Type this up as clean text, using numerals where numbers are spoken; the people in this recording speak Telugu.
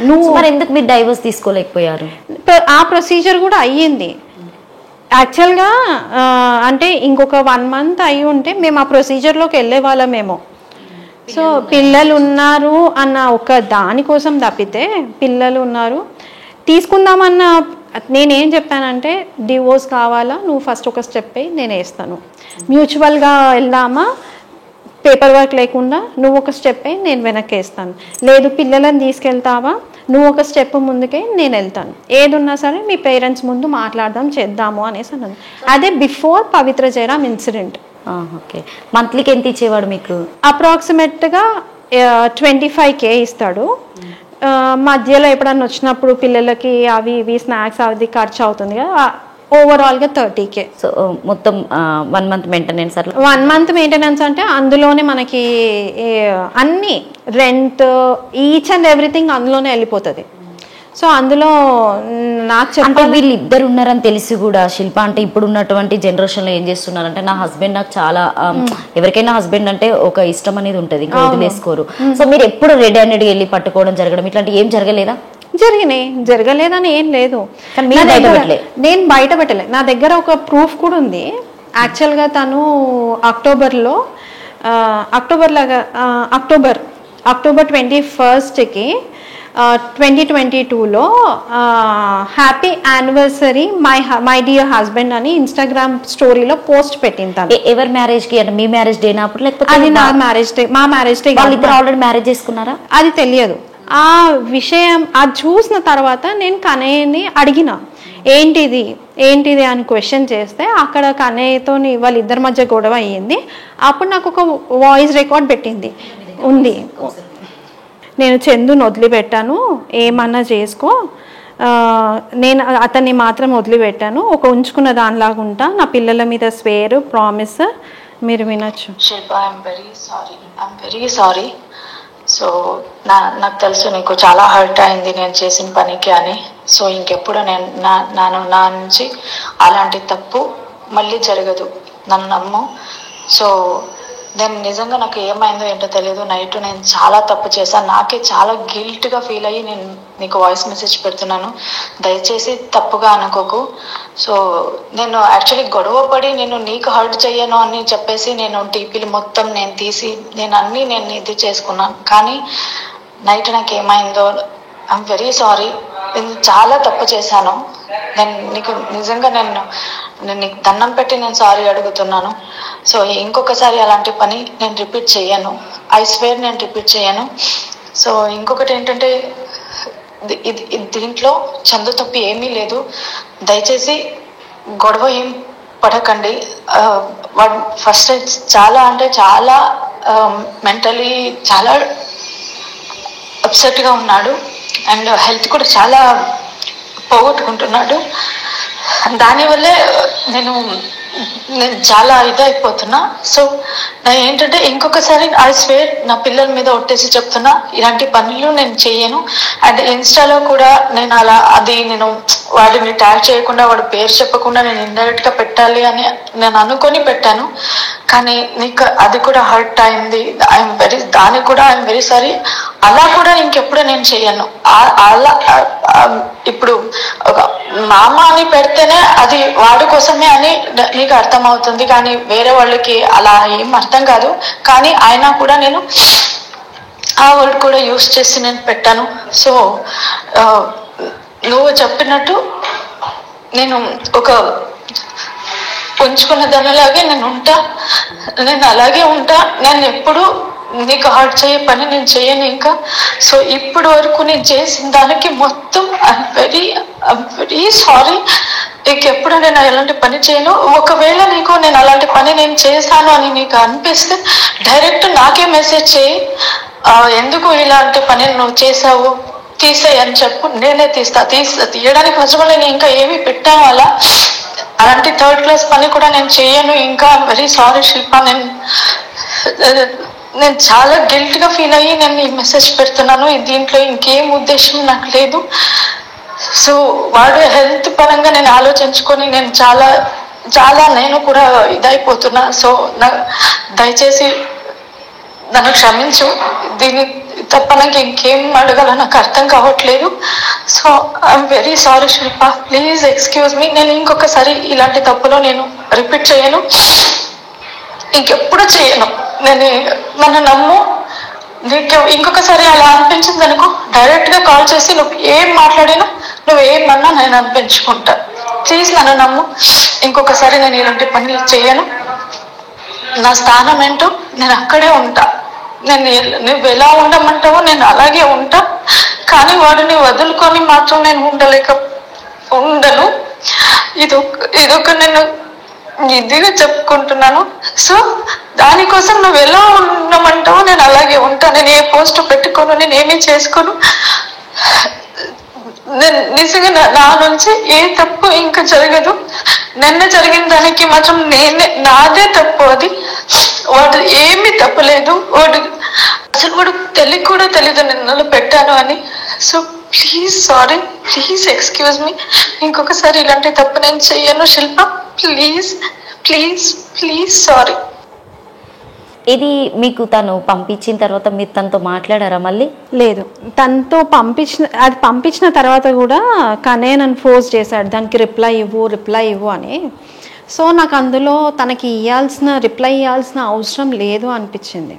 నువ్వు మరి ఎందుకు మీరు డైవర్స్ తీసుకోలేకపోయారు? ఆ ప్రొసీజర్ కూడా అయ్యింది యాక్చువల్గా. అంటే ఇంకొక 1 month అయి ఉంటే మేము ఆ ప్రొసీజర్లోకి వెళ్ళే వాళ్ళమేమో. సో పిల్లలు ఉన్నారు అన్న ఒక దానికోసం తప్పితే పిల్లలు ఉన్నారు తీసుకుందామన్న, నేనేం చెప్పానంటే డివోర్స్ కావాలా, నువ్వు ఫస్ట్ ఒక స్టెప్ అయ్యి నేను వేస్తాను, మ్యూచువల్గా వెళ్దామా, పేపర్ వర్క్ లేకుండా నువ్వు ఒక స్టెప్ అయ్యి నేను వెనక్కి వేస్తాను, లేదు పిల్లలను తీసుకెళ్తావా నువ్వు ఒక స్టెప్ ముందుకే నేను వెళ్తాను, ఏది ఉన్నా సరే మీ పేరెంట్స్ ముందు మాట్లాడదాం చేద్దాము అనేసి అన్నది. అదే బిఫోర్ పవిత్ర జయరామ్ ఇన్సిడెంట్. ఓకే. మంత్లీకి ఎంత ఇచ్చేవాడు మీకు? అప్రాక్సిమేట్గా 25K ఇస్తాడు. మధ్యలో ఎప్పుడన్నా వచ్చినప్పుడు పిల్లలకి అవి ఇవి స్నాక్స్ అవి ఖర్చు అవుతుంది కదా, ఓవరాల్గా 30K. సో మొత్తం 1 month మెయింటెనెన్స్ అట్లా. 1 month మెయింటెనెన్స్ అంటే అందులోనే మనకి అన్ని రెంట్ ఈచ్ అండ్ ఎవ్రీథింగ్ అందులోనే వెళ్ళిపోతుంది. సో అందులో నాకు అంటే వీళ్ళిద్దరు ఉన్నారని తెలిసి కూడా శిల్ప అంటే ఇప్పుడు ఉన్నటువంటి జనరేషన్లో ఏం చేస్తున్నారంటే, నా హస్బెండ్ నాకు చాలా, ఎవరికైనా హస్బెండ్ అంటే ఒక ఇష్టం అనేది ఉంటుంది, ఇంకా వదిలేసుకోరు. సో మీరు ఎప్పుడు రెడ్ హ్యాండెడ్గా వెళ్ళి పట్టుకోవడం జరగడం ఇట్లాంటి ఏం జరగలేదా? జరగలేదని ఏం లేదు, నేను బయట పెట్టలే. నా దగ్గర ఒక ప్రూఫ్ కూడా ఉంది. యాక్చువల్గా తను అక్టోబర్ 21కి 2022లో happy anniversary my dear husband అని ఇన్స్టాగ్రామ్ స్టోరీలో పోస్ట్ పెట్టింది. ఎవరి మ్యారేజ్కి అంటే మీ మ్యారేజ్ డేనా అప్పుడు, లేకపోతే అది నా మ్యారేజ్ డే? మా మ్యారేజ్ డే. వాళ్ళిద్దరు ఆల్రెడీ మ్యారేజ్ చేసుకున్నారా? అది తెలియదు. ఆ విషయం అది చూసిన తర్వాత నేను కనయ్యని అడిగిన, ఏంటిది అని క్వశ్చన్ చేస్తే అక్కడ కనయ్యతో వాళ్ళిద్దరి మధ్య గొడవ అయ్యింది. అప్పుడు నాకు ఒక వాయిస్ రికార్డ్ పెట్టింది ఉంది. నేను చందుని వదిలిపెట్టాను, ఏమన్నా చేసుకో, నేను అతన్ని మాత్రం వదిలిపెట్టాను, ఒక ఉంచుకున్న దానిలాగా ఉంటా, నా పిల్లల మీద స్వేర్ ప్రామిస్, మీరు వినొచ్చు. శిల్ప, ఐఎమ్ వెరీ సారీ. సో నాకు తెలుసు నీకు చాలా హర్ట్ అయింది నేను చేసిన పనికి అని. సో ఇంకెప్పుడు నేను నా నుంచి అలాంటి తప్పు మళ్ళీ జరగదు, నన్ను నమ్ము. సో నేను నిజంగా నాకు ఏమైందో ఏంటో తెలియదు. నైట్ నేను చాలా తప్పు చేశాను, నాకే చాలా గిల్ట్గా ఫీల్ అయ్యి నేను నీకు వాయిస్ మెసేజ్ పెడుతున్నాను. దయచేసి తప్పుగా అనుకోకు. సో నేను యాక్చువల్లీ గొడవ పడి నేను నీకు హర్ట్ చెయ్యను అని చెప్పేసి నేను టీపీలు మొత్తం నేను తీసి నేను ఇది చేసుకున్నాను. కానీ నైట్ నాకు ఏమైందో, ఐఎమ్ వెరీ సారీ. నేను చాలా తప్పు చేశాను. నేను నీకు నిజంగా నేను నీకు దండం పెట్టి నేను సారీ అడుగుతున్నాను. సో ఇంకొకసారి అలాంటి పని నేను రిపీట్ చేయను, ఐ స్వేర్ నేను రిపీట్ చేయను. సో ఇంకొకటి ఏంటంటే, దీంట్లో చందు తప్పు ఏమీ లేదు. దయచేసి గొడవ ఏం పడకండి. వాడు ఫస్ట్ చాలా అంటే చాలా మెంటలీ చాలా అప్సెట్గా ఉన్నాడు, అండ్ హెల్త్ కూడా చాలా పోగొట్టుకుంటున్నాడు. దానివల్లే నేను చాలా ఇదైపోతున్నా. సో ఏంటంటే ఇంకొకసారి ఐ స్వేర్ నా పిల్లల మీద ఒట్టేసి చెప్తున్నా, ఇలాంటి పనులు నేను చేయను. అండ్ ఇన్స్టాలో కూడా నేను నేను వాడిని ట్యాగ్ చేయకుండా, వాడి పేరు చెప్పకుండా నేను ఇండైరెక్ట్గా పెట్టాలి అని నేను అనుకొని పెట్టాను. కానీ నీకు అది కూడా హర్ట్ అయింది, దానికి కూడా ఐఎమ్ వెరీ సారీ. అలా కూడా ఇంకెప్పుడు నేను చెయ్యను. అలా ఇప్పుడు ఒక మామ అని పెడితేనే అది వాడి కోసమే అని నీకు అర్థమవుతుంది, కానీ వేరే వాళ్ళకి అలా ఏం అర్థం కాదు. కానీ అయినా కూడా నేను ఆ వర్డ్ కూడా యూస్ చేసి నేను పెట్టాను. సో నువ్వు చెప్పినట్టు నేను ఒక ఉంచుకున్న దానిలాగే నేను ఉంటా, నేను అలాగే ఉంటా. నేను ఎప్పుడు నీకు హర్ట్ చేయే పని నేను చేయను ఇంకా. సో ఇప్పటి వరకు నేను చేసిన దానికి మొత్తం ఐఎమ్ వెరీ సారీ. ఎప్పుడు నేను ఎలాంటి పని చేయను. ఒకవేళ నీకు నేను అలాంటి పని నేను చేశాను అని నీకు అనిపిస్తే డైరెక్ట్ నాకే మెసేజ్ చేయి, ఎందుకు ఇలాంటి పని నువ్వు చేసావు తీసేయి అని చెప్పు, నేనే తీయడానికి ఫస్ట్ నేను ఇంకా ఏమి పెట్టాను అలా. అలాంటి 3rd class పని కూడా నేను చేయను ఇంకా. వెరీ సారీ శిల్ప, నేను చాలా గిల్ట్గా ఫీల్ అయ్యి నేను ఈ మెసేజ్ పెడుతున్నాను. దీంట్లో ఇంకేం ఉద్దేశం నాకు లేదు. సో వాడు హెల్త్ పరంగా నేను ఆలోచించుకొని నేను చాలా నేను కూడా ఇదైపోతున్నా. సో దయచేసి నన్ను క్షమించు. తప్ప నాకు ఇంకేం అడగాలో నాకు అర్థం కావట్లేదు. So I'm very sorry Shilpa, please excuse మీ. నేను ఇంకొకసారి ఇలాంటి తప్పులో నేను రిపీట్ చేయను, ఇంకెప్పుడు చేయను. నేను నన్ను నమ్ము. నీకు ఇంకొకసారి అలా అనిపించింది అనుకో, డైరెక్ట్గా కాల్ చేసి నువ్వు ఏం మాట్లాడినా నువ్వు ఏమన్నా నేను అనిపించుకుంటా. ప్లీజ్ నన్ను నమ్ము, ఇంకొకసారి నేను ఇలాంటి పనులు చేయను. నా స్థానం ఏంటో నేను అక్కడే ఉంటా. నువ్వు ఎలా ఉండమంటావో నేను అలాగే ఉంటా. కానీ వాడిని వదులుకొని మాత్రం నేను ఉండను. ఇదొక నేను ఇదిగా చెప్పుకుంటున్నాను. సో దానికోసం నువ్వు ఎలా ఉండమంటావో నేను అలాగే ఉంటా. నేను ఏ పోస్ట్ పెట్టుకోను, నేను ఏమీ చేసుకోను. నేను నిజంగా నా నుంచి ఏ తప్పు ఇంకా జరగదు. నిన్న జరిగిన దానికి మాత్రం నాదే తప్పు. అది వాడు ఏమీ తప్పలేదు. వాడు తెలియ కూడా తెలీదు నిన్నలు పెట్టాను అని. So please sorry, please excuse me. ఇంకొకసారి ఇలాంటి తప్పు నేను చెయ్యను Shilpa. Please please please sorry. ఇది మీకు తను పంపించిన తర్వాత మీరు తనతో మాట్లాడారా మళ్ళీ? లేదు, తనతో పంపించిన తర్వాత కూడా కనే నన్ను ఫోర్స్ చేశాడు, దానికి రిప్లై ఇవ్వు అని. సో నాకు అందులో తనకి రిప్లై ఇవ్వాల్సిన అవసరం లేదు అనిపించింది.